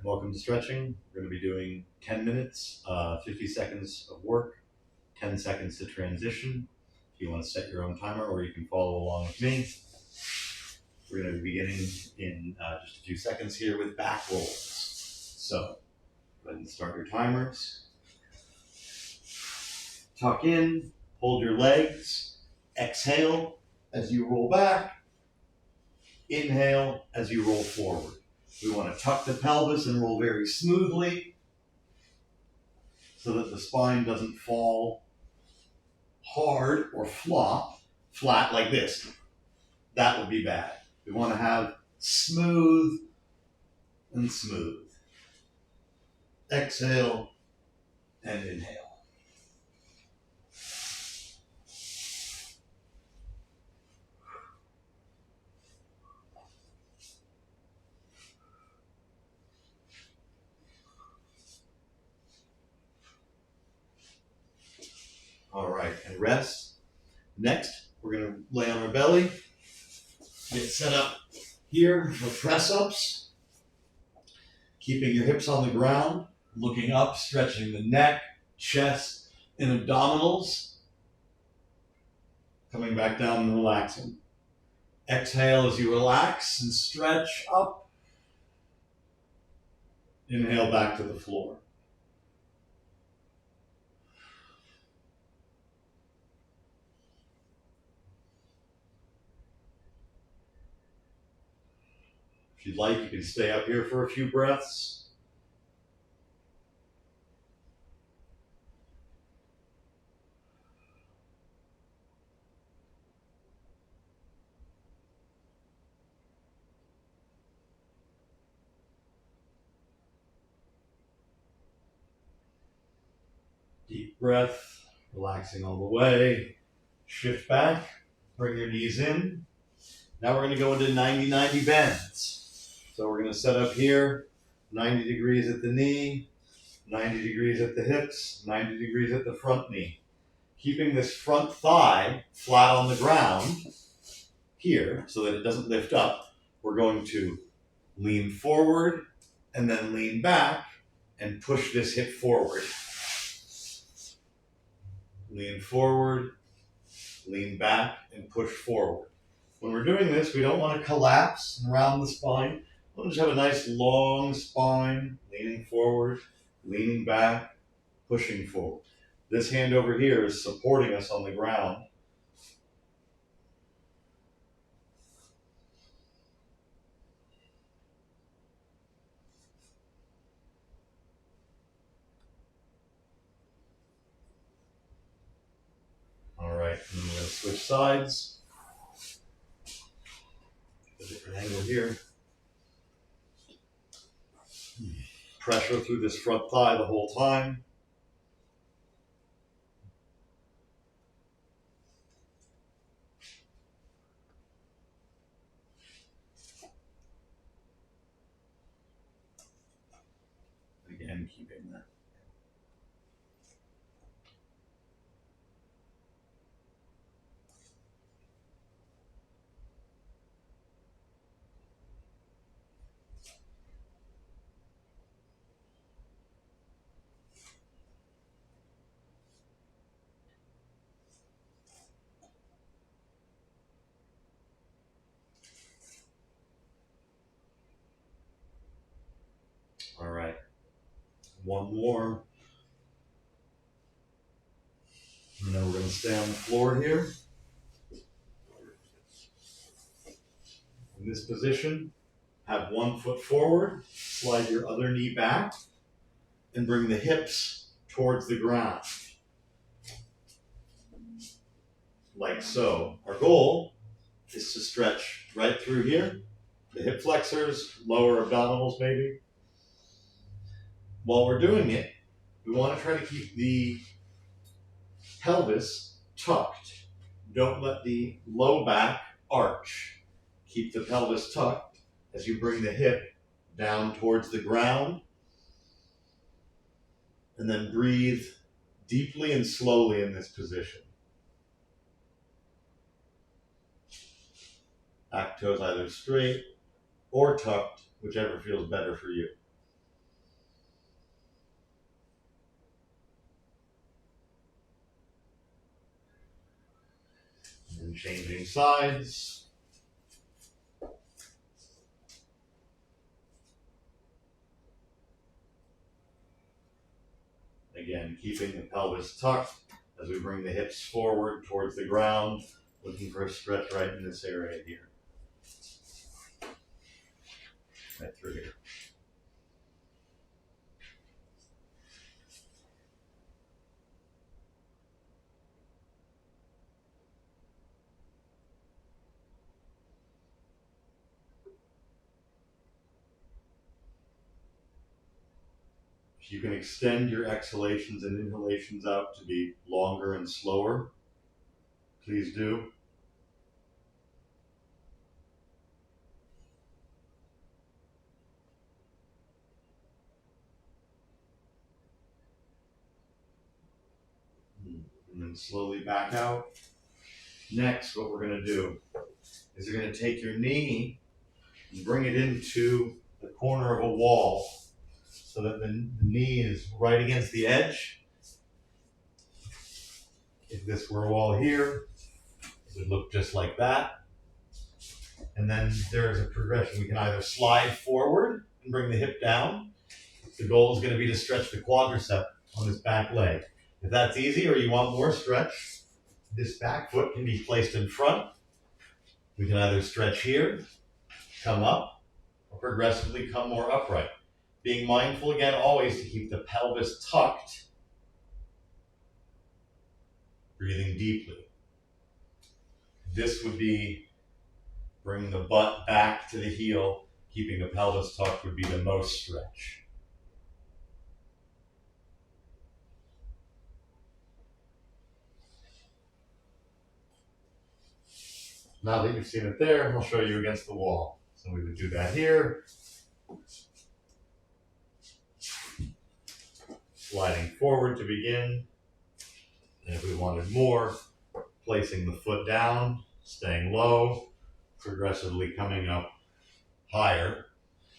welcome to stretching. We're going to be doing 10 minutes, 50 seconds of work, 10 seconds to transition. If you want to set your own timer or you can follow along with me. We're going to be beginning in just a few seconds here with back rolls. So go ahead and start your timers. Tuck in, hold your legs, exhale as you roll back, inhale as you roll forward. We want to tuck the pelvis and roll very smoothly so that the spine doesn't fall hard or flop flat like this. That would be bad. We want to have smooth and smooth. Exhale and inhale. All right, and rest. Next, we're going to lay on our belly. Get set up here for press-ups. Keeping your hips on the ground, looking up, stretching the neck, chest, and abdominals. Coming back down and relaxing. Exhale as you relax and stretch up. Inhale back to the floor. If you'd like, you can stay up here for a few breaths. Deep breath, relaxing all the way. Shift back, bring your knees in. Now we're going to go into 90-90 bends. So we're going to set up here, 90 degrees at the knee, 90 degrees at the hips, 90 degrees at the front knee. Keeping this front thigh flat on the ground here so that it doesn't lift up, we're going to lean forward and then lean back and push this hip forward. Lean forward, lean back, and push forward. When we're doing this, we don't want to collapse and round the spine. We'll just have a nice long spine, leaning forward, leaning back, pushing forward. This hand over here is supporting us on the ground. All right, and we're going to switch sides. A different angle here. Pressure through this front thigh the whole time. Again, keeping that. All right, one more. And then we're going to stay on the floor here. In this position, have one foot forward, slide your other knee back, and bring the hips towards the ground. Like so. Our goal is to stretch right through here, the hip flexors, lower abdominals maybe. While we're doing it, we want to try to keep the pelvis tucked. Don't let the low back arch. Keep the pelvis tucked as you bring the hip down towards the ground. And then breathe deeply and slowly in this position. Back toes either straight or tucked, whichever feels better for you. And changing sides. Again, keeping the pelvis tucked as we bring the hips forward towards the ground, looking for a stretch right in this area here. Right through here. If you can extend your exhalations and inhalations out to be longer and slower, please do. And then slowly back out. Next, what we're going to do is you're going to take your knee and bring it into the corner of a wall so that the knee is right against the edge. If this were a wall here, it would look just like that. And then there's a progression. We can either slide forward and bring the hip down. The goal is going to be to stretch the quadricep on this back leg. If that's easy or you want more stretch, this back foot can be placed in front. We can either stretch here, come up, or progressively come more upright. Being mindful again always to keep the pelvis tucked, breathing deeply. This would be bringing the butt back to the heel, keeping the pelvis tucked would be the most stretch. Now that you've seen it there, I'll show you against the wall. So we would do that here. Sliding forward to begin. And if we wanted more, placing the foot down, staying low, progressively coming up higher.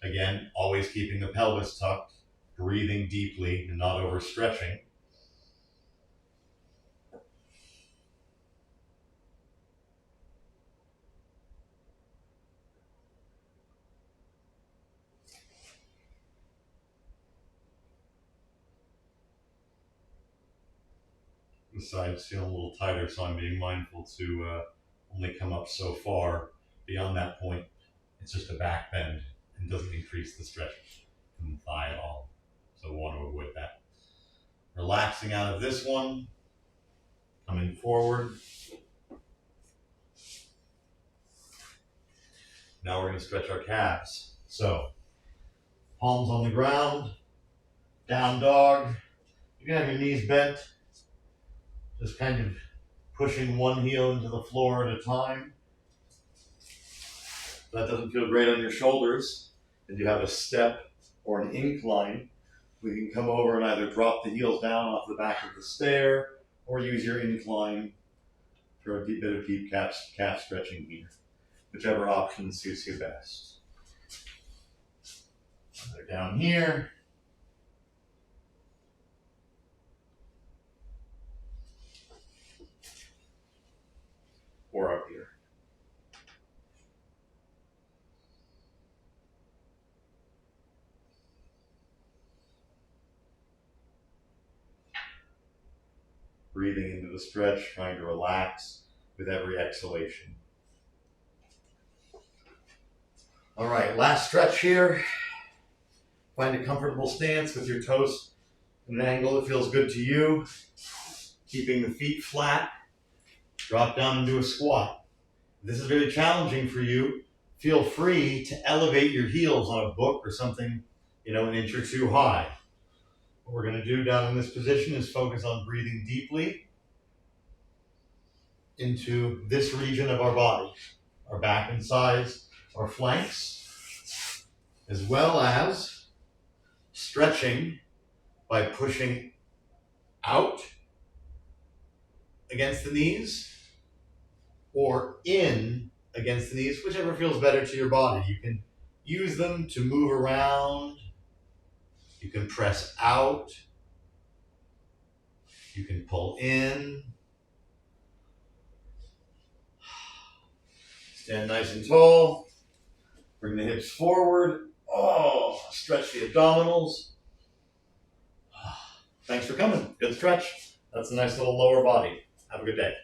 Again, always keeping the pelvis tucked, breathing deeply and not overstretching. The sides feel a little tighter, so I'm being mindful to only come up so far. Beyond that point, it's just a back bend and doesn't increase the stretch in the thigh at all. So we want to avoid that. Relaxing out of this one, coming forward. Now we're going to stretch our calves. So, palms on the ground, down dog. You can have your knees bent, just kind of pushing one heel into the floor at a time. If that doesn't feel great on your shoulders, and you have a step or an incline, we can come over and either drop the heels down off the back of the stair or use your incline for a bit of deep calf stretching here. Whichever option suits you best. Either down here, or up here. Breathing into the stretch, trying to relax with every exhalation. All right, last stretch here. Find a comfortable stance with your toes at an angle that feels good to you. Keeping the feet flat. Drop down and do a squat. If this is really challenging for you, feel free to elevate your heels on a book or something, an inch or two high. What we're going to do down in this position is focus on breathing deeply into this region of our body, our back and sides, our flanks, as well as stretching by pushing out against the knees or in against the knees, whichever feels better to your body. You can use them to move around. You can press out. You can pull in. Stand nice and tall. Bring the hips forward. Oh, stretch the abdominals. Thanks for coming. Good stretch. That's a nice little lower body. Have a good day.